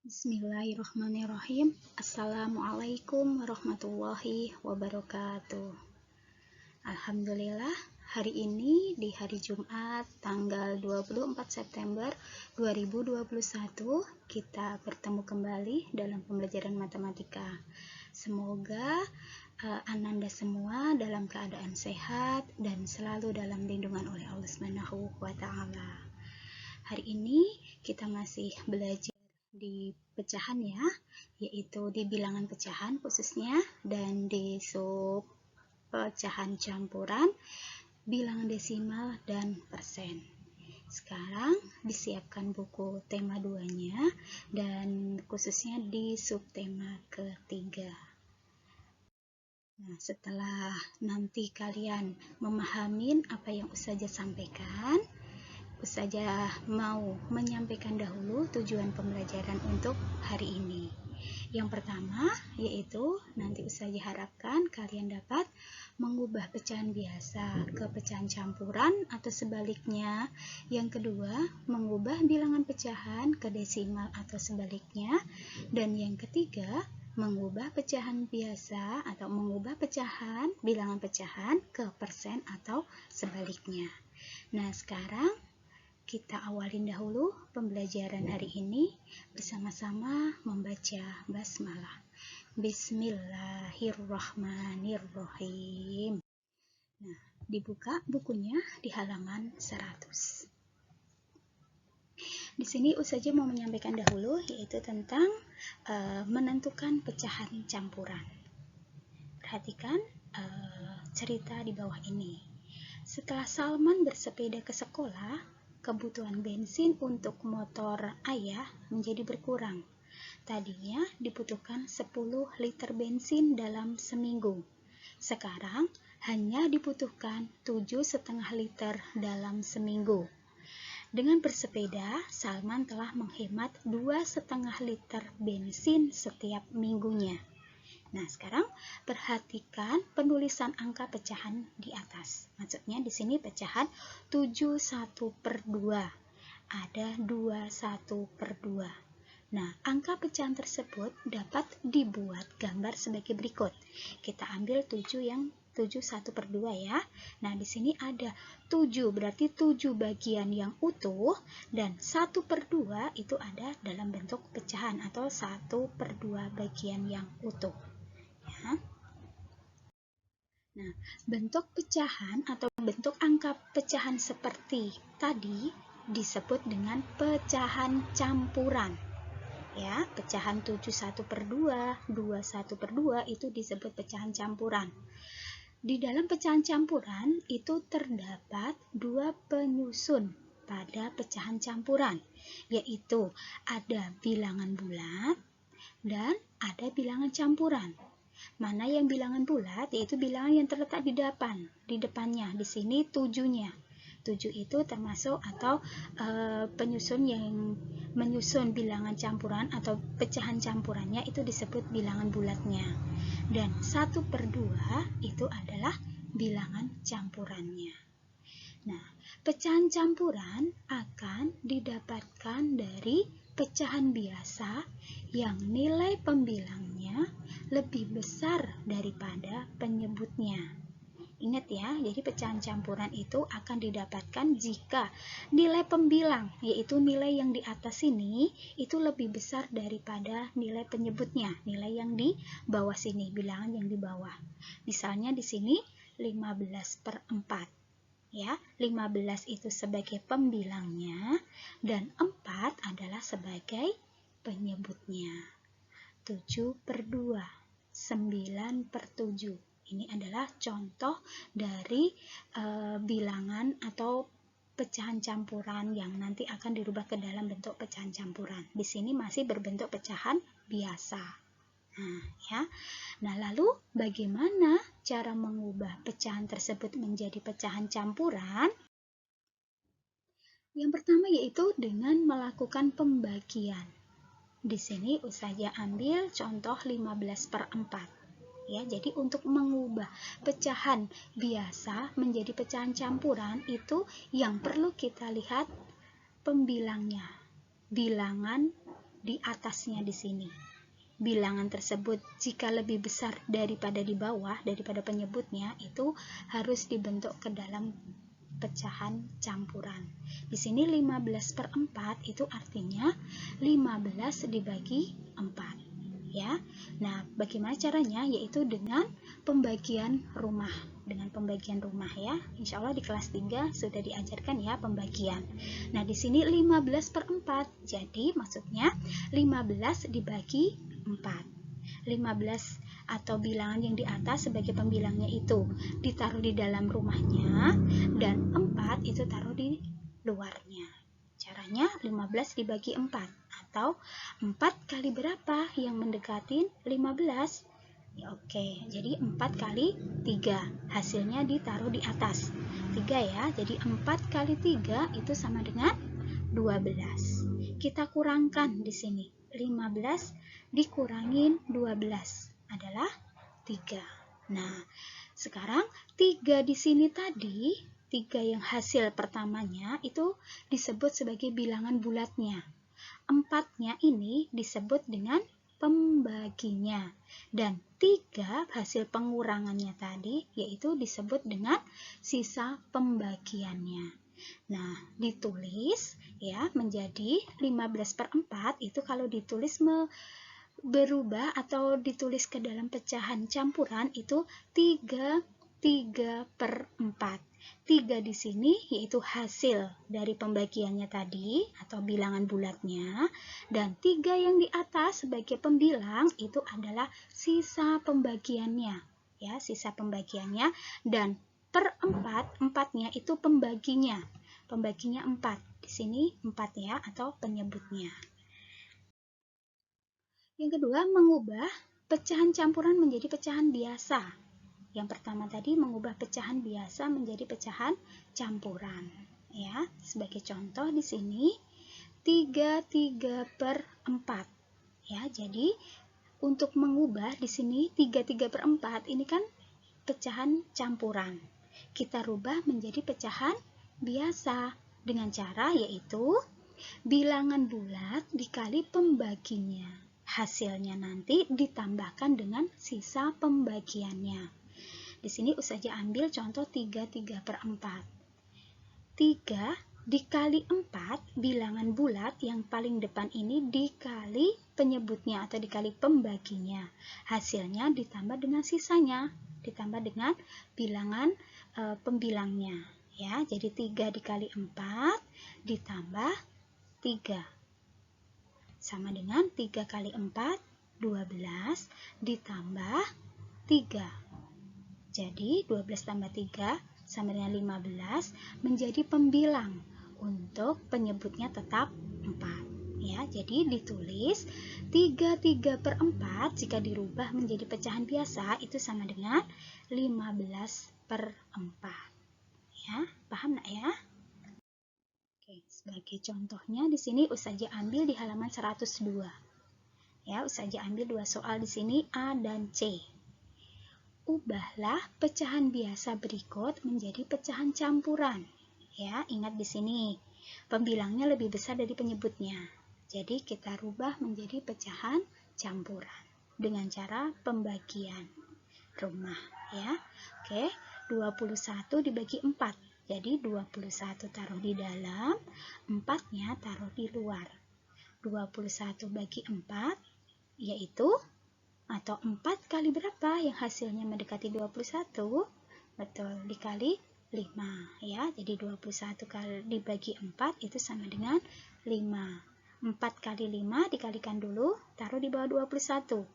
Bismillahirrahmanirrahim. Assalamualaikum warahmatullahi wabarakatuh. Alhamdulillah, hari ini di hari Jumat tanggal 24 September 2021 kita bertemu kembali dalam pembelajaran matematika. Semoga Ananda semua dalam keadaan sehat dan selalu dalam lindungan oleh Allah Subhanahu wa taala. Hari ini kita masih belajar di pecahan ya, yaitu di bilangan pecahan khususnya, dan di sub pecahan campuran, bilangan desimal, dan persen. Sekarang disiapkan buku tema 2-nya dan khususnya di subtema ketiga. Nah, setelah nanti kalian memahami apa yang Ustazah sampaikan, Ustazah mau menyampaikan dahulu tujuan pembelajaran untuk hari ini. Yang pertama yaitu nanti Ustazah harapkan kalian dapat mengubah pecahan biasa ke pecahan campuran atau sebaliknya. Yang kedua, mengubah bilangan pecahan ke desimal atau sebaliknya. Dan yang ketiga, mengubah pecahan biasa atau mengubah bilangan pecahan ke persen atau sebaliknya. Nah, sekarang kita awalin dahulu pembelajaran hari ini bersama-sama membaca basmalah. Bismillahirrahmanirrahim. Nah, dibuka bukunya di halaman 100. Di sini Ustazah mau menyampaikan dahulu yaitu tentang menentukan pecahan campuran. Perhatikan cerita di bawah ini. Setelah Salman bersepeda ke sekolah, kebutuhan bensin untuk motor ayah menjadi berkurang. Tadinya dibutuhkan 10 liter bensin dalam seminggu. Sekarang hanya dibutuhkan 7,5 liter dalam seminggu. Dengan bersepeda, Salman telah menghemat 2,5 liter bensin setiap minggunya. Nah, sekarang perhatikan penulisan angka pecahan di atas. Maksudnya di sini pecahan 71/2. Ada 21/2. Nah, angka pecahan tersebut dapat dibuat gambar sebagai berikut. Kita ambil 71/2 ya. Nah, di sini ada 7, berarti 7 bagian yang utuh, dan 1/2 itu ada dalam bentuk pecahan atau 1/2 bagian yang utuh. Nah, bentuk pecahan atau bentuk angka pecahan seperti tadi disebut dengan pecahan campuran. Ya, pecahan 71/2, 21/2 itu disebut pecahan campuran. Di dalam pecahan campuran itu terdapat 2 penyusun pada pecahan campuran, yaitu ada bilangan bulat dan ada bilangan campuran. Mana yang bilangan bulat? Yaitu bilangan yang terletak di depannya. Di sini 7-nya. 7 itu termasuk atau penyusun yang menyusun bilangan campuran atau pecahan campurannya itu disebut bilangan bulatnya. Dan 1/2 itu adalah bilangan campurannya. Nah, pecahan campuran akan didapatkan dari pecahan biasa yang nilai pembilangnya lebih besar daripada penyebutnya. Ingat ya, jadi pecahan campuran itu akan didapatkan jika nilai pembilang, yaitu nilai yang di atas sini, itu lebih besar daripada nilai penyebutnya, nilai yang di bawah sini, bilangan yang di bawah. Misalnya di sini 15/4. Ya, 15 itu sebagai pembilangnya dan 4 adalah sebagai penyebutnya. 7/2, 9/7. Ini adalah contoh dari bilangan atau pecahan campuran yang nanti akan dirubah ke dalam bentuk pecahan campuran. Di sini masih berbentuk pecahan biasa. Nah, ya. Nah, lalu bagaimana cara mengubah pecahan tersebut menjadi pecahan campuran? Yang pertama yaitu dengan melakukan pembagian. Di sini Ustazah ambil contoh 15/4. Ya, jadi untuk mengubah pecahan biasa menjadi pecahan campuran itu yang perlu kita lihat pembilangnya. Bilangan di atasnya di sini. Bilangan tersebut jika lebih besar daripada di bawah, daripada penyebutnya, itu harus dibentuk ke dalam pecahan campuran. Di sini 15/4 itu artinya 15 dibagi 4. Ya. Nah, bagaimana caranya? Yaitu dengan pembagian rumah. Dengan pembagian rumah ya. Insya Allah di kelas 3 sudah diajarkan ya pembagian. Nah, di sini 15/4. Jadi maksudnya 15 dibagi 4. 15 atau bilangan yang di atas sebagai pembilangnya itu ditaruh di dalam rumahnya, dan 4 itu taruh di luarnya. Caranya 15 dibagi 4, atau 4 kali berapa yang mendekati 15? Ya, oke, jadi 4 kali 3, hasilnya ditaruh di atas 3 ya. Jadi 4 kali 3 itu sama dengan 12. Kita kurangkan di sini. 15 dikurangin 12 adalah 3. Nah, sekarang 3 di sini tadi, 3 yang hasil pertamanya itu disebut sebagai bilangan bulatnya. 4-nya ini disebut dengan pembaginya. Dan 3 hasil pengurangannya tadi yaitu disebut dengan sisa pembagiannya. Nah, ditulis ya menjadi 15/4 itu kalau ditulis berubah atau ditulis ke dalam pecahan campuran itu 3/4. 3 di sini yaitu hasil dari pembagiannya tadi atau bilangan bulatnya, dan 3 yang di atas sebagai pembilang itu adalah sisa pembagiannya ya, sisa pembagiannya, dan per 4, 4-nya itu pembaginya. Pembaginya 4. Di sini 4 ya atau penyebutnya. Yang kedua, mengubah pecahan campuran menjadi pecahan biasa. Yang pertama tadi mengubah pecahan biasa menjadi pecahan campuran. Ya, sebagai contoh di sini 3/4. Ya, jadi untuk mengubah di sini 3/4 ini kan pecahan campuran. Kita rubah menjadi pecahan biasa dengan cara yaitu bilangan bulat dikali pembaginya. Hasilnya nanti ditambahkan dengan sisa pembagiannya. Di sini Ustazah ambil contoh 3/4. 3 dikali 4, bilangan bulat yang paling depan ini dikali penyebutnya atau dikali pembaginya. Hasilnya ditambah dengan sisanya, ditambah dengan bilangan pembilangnya. Ya, jadi 3 dikali 4 ditambah 3 sama dengan 3 kali 4, 12 ditambah 3. Jadi 12 tambah 3 sama dengan 15 menjadi pembilang untuk penyebutnya tetap 4. Ya, jadi ditulis 3/4 jika dirubah menjadi pecahan biasa itu sama dengan 15/4. Ya, paham nak ya? Oke, sebagai contohnya di sini Ustazah ambil di halaman 102. Ya, Ustazah ambil 2 soal di sini A dan C. Ubahlah pecahan biasa berikut menjadi pecahan campuran. Ya, ingat di sini pembilangnya lebih besar dari penyebutnya. Jadi kita rubah menjadi pecahan campuran dengan cara pembagian rumah ya. Oke, 21 dibagi 4. Jadi 21 taruh di dalam, 4-nya taruh di luar. 21 bagi 4 yaitu atau 4 kali berapa yang hasilnya mendekati 21? Betul, dikali 5 ya. Jadi 21 kali dibagi 4 itu sama dengan 5. 4 kali 5 dikalikan dulu, taruh di bawah 21.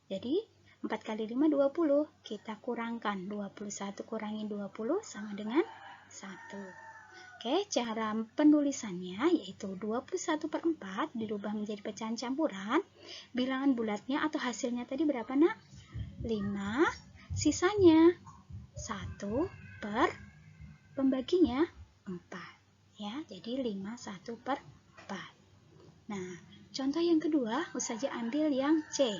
Jadi 4 kali 5 20. Kita kurangkan 21 kurangi 20 sama dengan 1. Oke, cara penulisannya yaitu 21/4 dirubah menjadi pecahan campuran. Bilangan bulatnya atau hasilnya tadi berapa nak? 5. Sisanya 1 per pembaginya 4. Ya, jadi 5/1/4. Nah, contoh yang kedua Ustazah ambil yang C.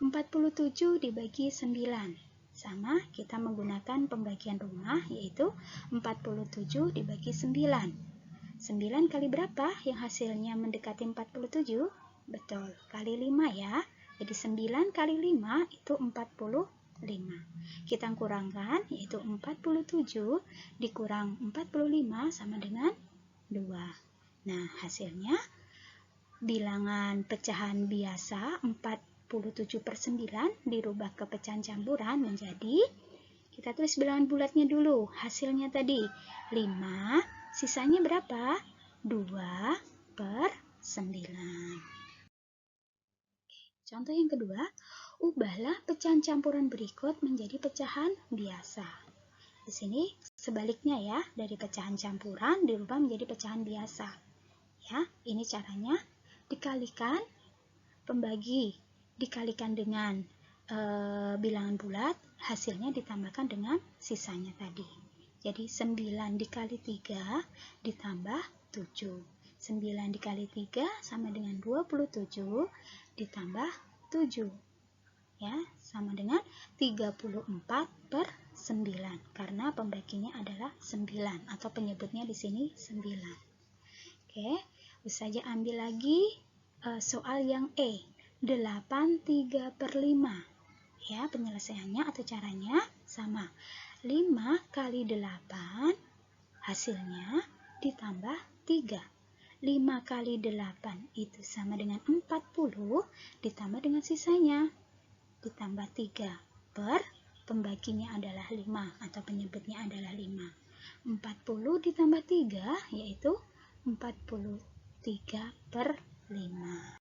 47 dibagi 9. Sama, kita menggunakan pembagian rumah yaitu 47 dibagi 9. 9 kali berapa yang hasilnya mendekati 47? Betul, kali 5 ya. Jadi 9 kali 5 itu 45. Kita kurangkan, yaitu 47 dikurang 45 sama dengan 2. Nah, hasilnya bilangan pecahan biasa 47/9 dirubah ke pecahan campuran menjadi, kita tulis bilangan bulatnya dulu. Hasilnya tadi 5, sisanya berapa? 2/9. Contoh yang kedua, ubahlah pecahan campuran berikut menjadi pecahan biasa. Di sini sebaliknya ya, dari pecahan campuran dirubah menjadi pecahan biasa. Ya, ini caranya dikalikan pembagi, dikalikan dengan bilangan bulat, hasilnya ditambahkan dengan sisanya tadi. Jadi 9 dikali 3 ditambah 7. 9 dikali 3 sama dengan 27 ditambah 7. Ya, sama dengan 34/9 karena pembaginya adalah 9 atau penyebutnya di sini 9. Oke, saja ambil lagi soal yang E, 8/3/5. Ya, penyelesaiannya atau caranya sama. 5 kali 8 hasilnya ditambah 3. 5 kali 8 itu sama dengan 40 ditambah dengan sisanya ditambah 3 per pembaginya adalah 5 atau penyebutnya adalah 5. 40 ditambah 3 yaitu 43/5.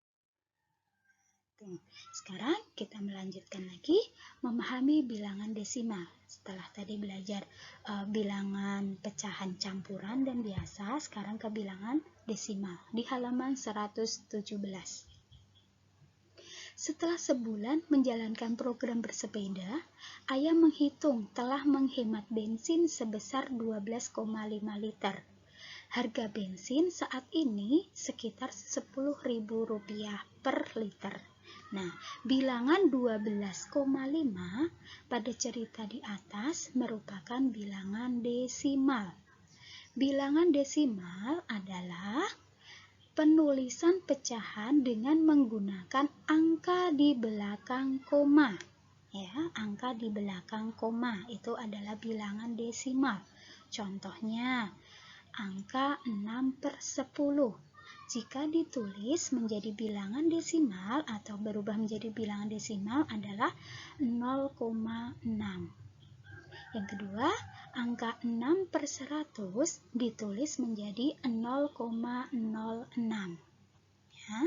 Sekarang kita melanjutkan lagi memahami bilangan desimal. Setelah tadi belajar bilangan pecahan campuran dan biasa, sekarang ke bilangan desimal di halaman 117. Setelah sebulan menjalankan program bersepeda, Ayah menghitung telah menghemat bensin sebesar 12,5 liter. Harga bensin saat ini sekitar Rp10.000 per liter. Nah, bilangan 12,5 pada cerita di atas merupakan bilangan desimal. Bilangan desimal adalah penulisan pecahan dengan menggunakan angka di belakang koma. Ya, angka di belakang koma itu adalah bilangan desimal. Contohnya, angka 6/10. Jika ditulis menjadi bilangan desimal atau berubah menjadi bilangan desimal adalah 0,6. Yang kedua, angka 6/100 ditulis menjadi 0,06. Ya.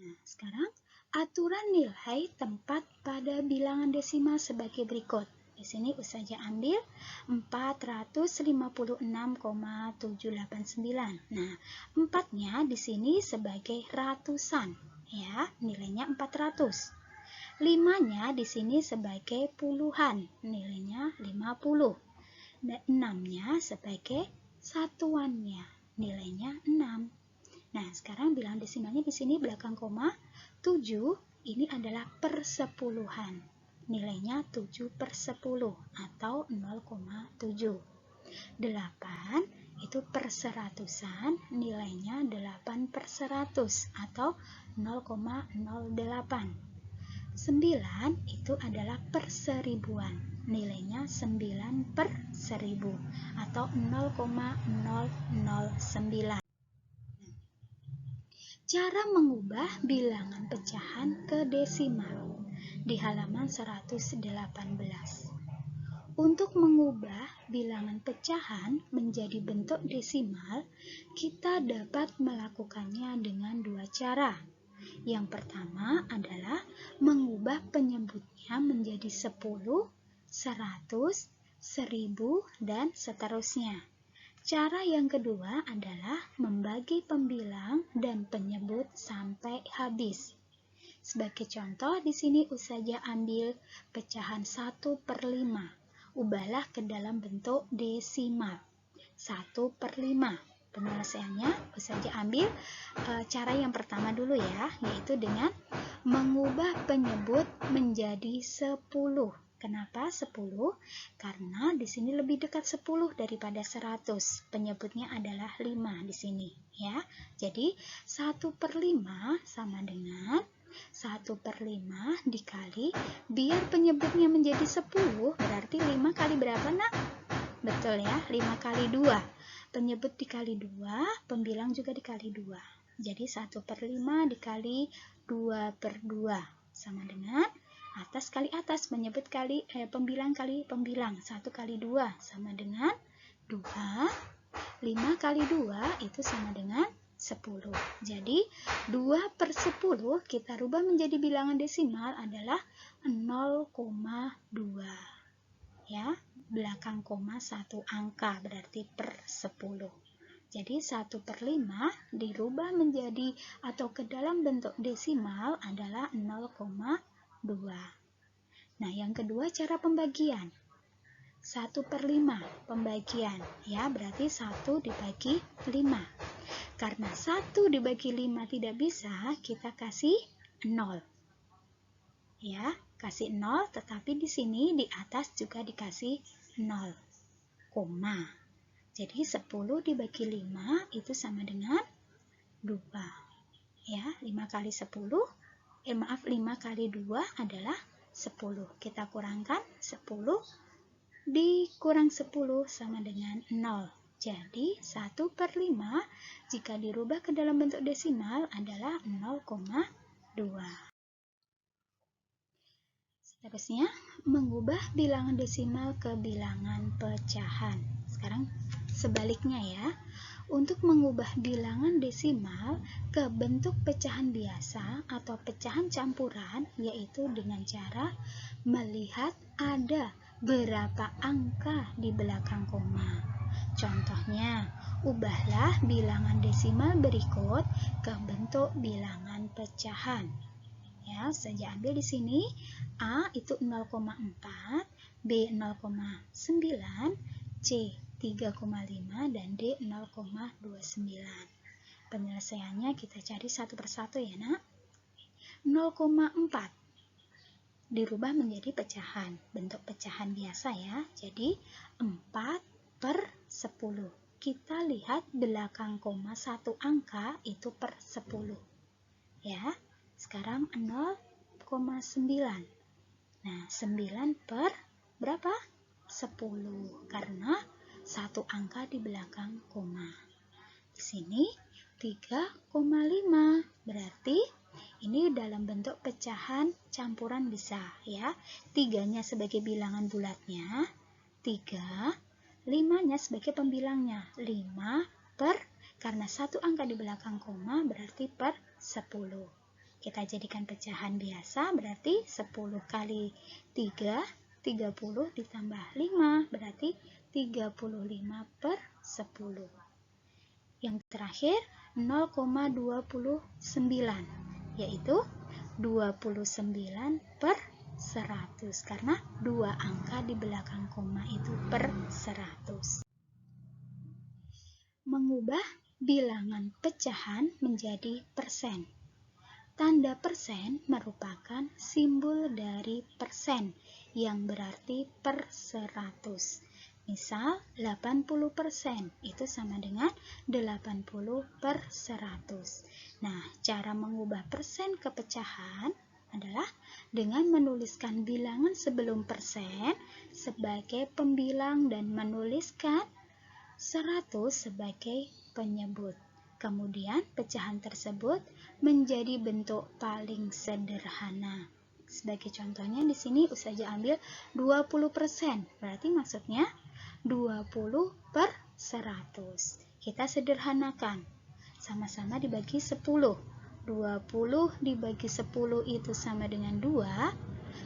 Nah, sekarang aturan nilai tempat pada bilangan desimal sebagai berikut. Di sini saja ambil 456,789. Nah, 4-nya di sini sebagai ratusan, ya, nilainya 400. 5-nya di sini sebagai puluhan, nilainya 50. Dan 6-nya sebagai satuannya, nilainya 6. Nah, sekarang bilangan desimalnya di sini belakang koma 7, ini adalah persepuluhan. Nilainya 7/10 atau 0,7. 8 itu perseratusan, nilainya 8/100 atau 0,08. 9 itu adalah perseribuan, nilainya 9/1000 atau 0,009. Cara mengubah bilangan pecahan ke desimal di halaman 118. Untuk mengubah bilangan pecahan menjadi bentuk desimal, kita dapat melakukannya dengan dua cara. Yang pertama adalah mengubah penyebutnya menjadi 10, 100, 1000, dan seterusnya. Cara yang kedua adalah membagi pembilang dan penyebut sampai habis. Sebagai contoh, di sini saja ambil pecahan 1/5. Ubahlah ke dalam bentuk desimal. 1/5. Penyelesaiannya saja ambil cara yang pertama dulu ya, yaitu dengan mengubah penyebut menjadi 10. Kenapa 10? Karena di sini lebih dekat 10 daripada 100. Penyebutnya adalah 5 di sini, ya. Jadi 1/5 sama dengan 1/5 dikali, biar penyebutnya menjadi 10, berarti 5 kali berapa, Nak? Betul ya, 5 kali 2. Penyebut dikali 2, pembilang juga dikali 2. Jadi 1/5 dikali 2/2 sama dengan atas kali atas, menyebut kali pembilang kali pembilang. 1 kali 2 sama dengan 2. 5 kali 2 itu sama dengan 10. Jadi 2/10 kita rubah menjadi bilangan desimal adalah 0,2. Ya, belakang koma 1 angka berarti per 10. Jadi 1/5 dirubah menjadi atau ke dalam bentuk desimal adalah 0,2. Nah, yang kedua cara pembagian. 1/5 pembagian, ya, berarti 1 dibagi 5. Karena 1 dibagi 5 tidak bisa, kita kasih 0. Ya, kasih 0, tetapi di sini di atas juga dikasih 0, koma. Jadi 10 dibagi 5 itu sama dengan 2. Ya, 5 kali 10, 5 kali 2 adalah 10. Kita kurangkan 10 dikurang 10 sama dengan 0. Jadi 1/5 jika dirubah ke dalam bentuk desimal adalah 0,2. Seterusnya, mengubah bilangan desimal ke bilangan pecahan. Sekarang sebaliknya ya. Untuk mengubah bilangan desimal ke bentuk pecahan biasa atau pecahan campuran, yaitu dengan cara melihat ada berapa angka di belakang koma. Contohnya, ubahlah bilangan desimal berikut ke bentuk bilangan pecahan. Ya, saya ambil di sini A itu 0,4, B 0,9, C 3,5 dan D 0,29. Penyelesaiannya kita cari satu persatu ya, Nak. 0,4 dirubah menjadi pecahan, bentuk pecahan biasa ya. Jadi 4/10. Kita lihat belakang koma 1 angka itu per 10. Ya. Sekarang 0,9. Nah, 9 per berapa? 10. Karena 1 angka di belakang koma. Di sini 3,5. Berarti ini dalam bentuk pecahan campuran bisa ya. 3-nya sebagai bilangan bulatnya, 3, 5-nya sebagai pembilangnya. 5 per, karena 1 angka di belakang koma berarti per 10. Kita jadikan pecahan biasa, berarti 10 kali 3, 30 ditambah 5, berarti 35 per 10. Yang terakhir 0,29, yaitu 29 per 100, karena 2 angka di belakang koma itu per 100. Mengubah bilangan pecahan menjadi persen. Tanda persen merupakan simbol dari persen yang berarti per 100. Misal 80% itu sama dengan 80 per 100. Nah, cara mengubah persen ke pecahan adalah dengan menuliskan bilangan sebelum persen sebagai pembilang dan menuliskan 100 sebagai penyebut. Kemudian pecahan tersebut menjadi bentuk paling sederhana. Sebagai contohnya di sini Ustazah ambil 20%. Berarti maksudnya 20 per 100. Kita sederhanakan. Sama-sama dibagi 10. 20 dibagi 10 itu sama dengan 2.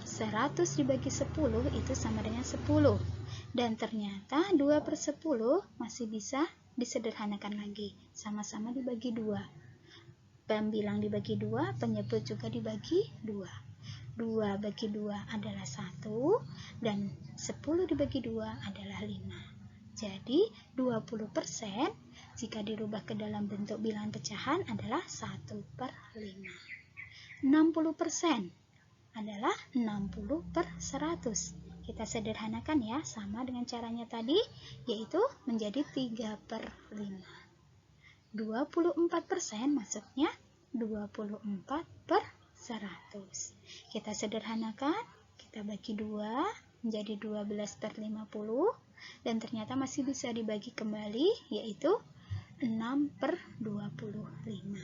100 dibagi 10 itu sama dengan 10. Dan ternyata 2 per 10 masih bisa disederhanakan lagi, sama-sama dibagi 2. Pembilang dibagi 2, penyebut juga dibagi 2. 2 bagi 2 adalah 1, dan 10 dibagi 2 adalah 5. Jadi 20% jika dirubah ke dalam bentuk bilangan pecahan adalah 1/5. 60% adalah 60 per 100. kita sederhanakan ya, sama dengan caranya tadi, yaitu menjadi 3/5. 24% maksudnya 24/100. Kita sederhanakan, kita bagi 2 menjadi 12/50, dan ternyata masih bisa dibagi kembali, yaitu 6/25.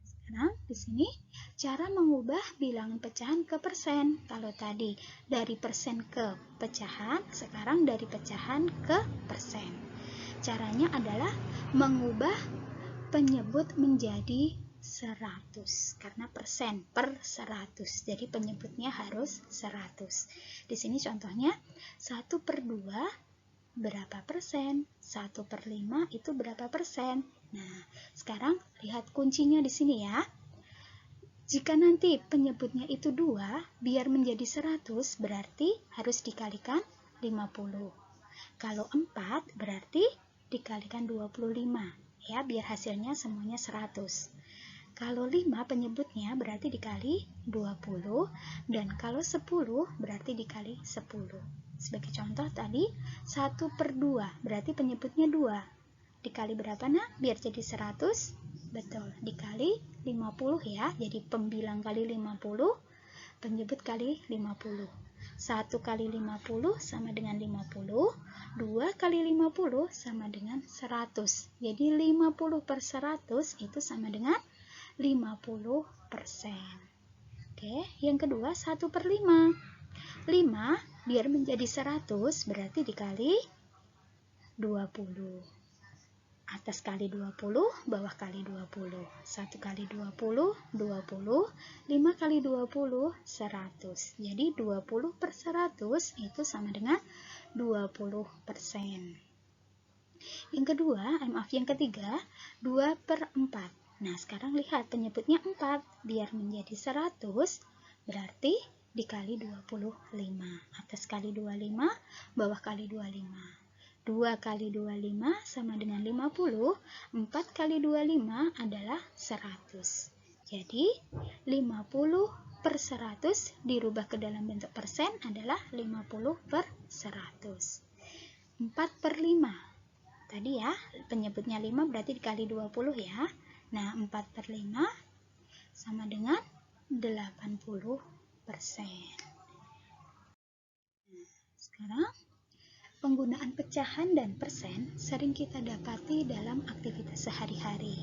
Sekarang di sini cara mengubah bilangan pecahan ke persen. Kalau tadi dari persen ke pecahan, sekarang dari pecahan ke persen. Caranya adalah mengubah penyebut menjadi 100 karena persen per 100. Jadi penyebutnya harus 100. Di sini contohnya 1/2 berapa persen? 1/5 itu berapa persen? Nah, sekarang lihat kuncinya di sini ya. Jika nanti penyebutnya itu 2, biar menjadi 100 berarti harus dikalikan 50. Kalau 4 berarti dikalikan 25 ya, biar hasilnya semuanya 100. Kalau 5 penyebutnya berarti dikali 20, dan kalau 10 berarti dikali 10. Sebagai contoh tadi 1/2 berarti penyebutnya 2. Dikali berapa nak? Biar jadi 100. Betul, dikali 50 ya. Jadi pembilang kali 50, penyebut kali 50. 1 kali 50 sama dengan 50, 2 kali 50 sama dengan 100. Jadi 50/100 itu sama dengan 50%. Oke, yang kedua 1/5. 5 biar menjadi 100 berarti dikali 20. Atas kali 20, bawah kali 20. 1 kali 20, 20. 5 kali 20, 100. Jadi 20/100 itu sama dengan 20%. Yang ketiga, 2/4. Nah, sekarang lihat penyebutnya 4. Biar menjadi 100, berarti dikali 25. Atas kali 25, bawah kali 25. 2 kali 25 sama dengan 50, 4 kali 25 adalah 100. Jadi 50/100 dirubah ke dalam bentuk persen adalah 50/100. 4/5. Tadi ya, penyebutnya 5 berarti dikali 20 ya. Nah, 4/5 sama dengan 80%. Sekarang penggunaan pecahan dan persen sering kita dapati dalam aktivitas sehari-hari.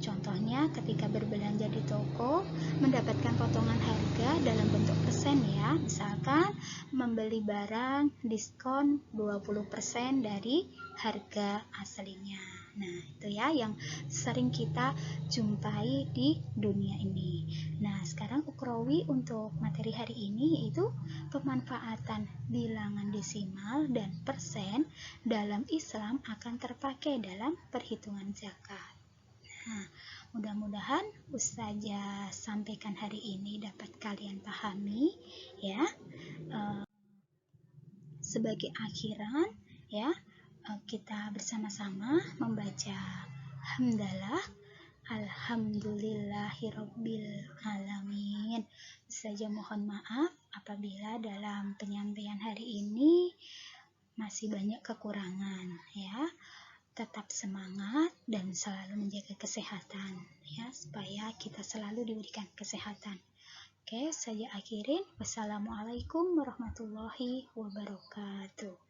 Contohnya ketika berbelanja di toko, mendapatkan potongan harga dalam bentuk persen ya. Misalkan membeli barang diskon 20% dari harga aslinya. Nah, itu ya yang sering kita jumpai di dunia ini. Nah, sekarang Ukrawi untuk materi hari ini yaitu pemanfaatan bilangan desimal dan persen dalam Islam akan terpakai dalam perhitungan zakat. Nah, mudah-mudahan Ustazah sampaikan hari ini dapat kalian pahami ya. Sebagai akhiran ya, kita bersama-sama membaca hamdalah alhamdulillahirabbil alamin. Ustazah mohon maaf apabila dalam penyampaian hari ini masih banyak kekurangan ya. Tetap semangat dan selalu menjaga kesehatan ya, supaya kita selalu diberikan kesehatan. Oke, saya akhirin. Wassalamualaikum warahmatullahi wabarakatuh.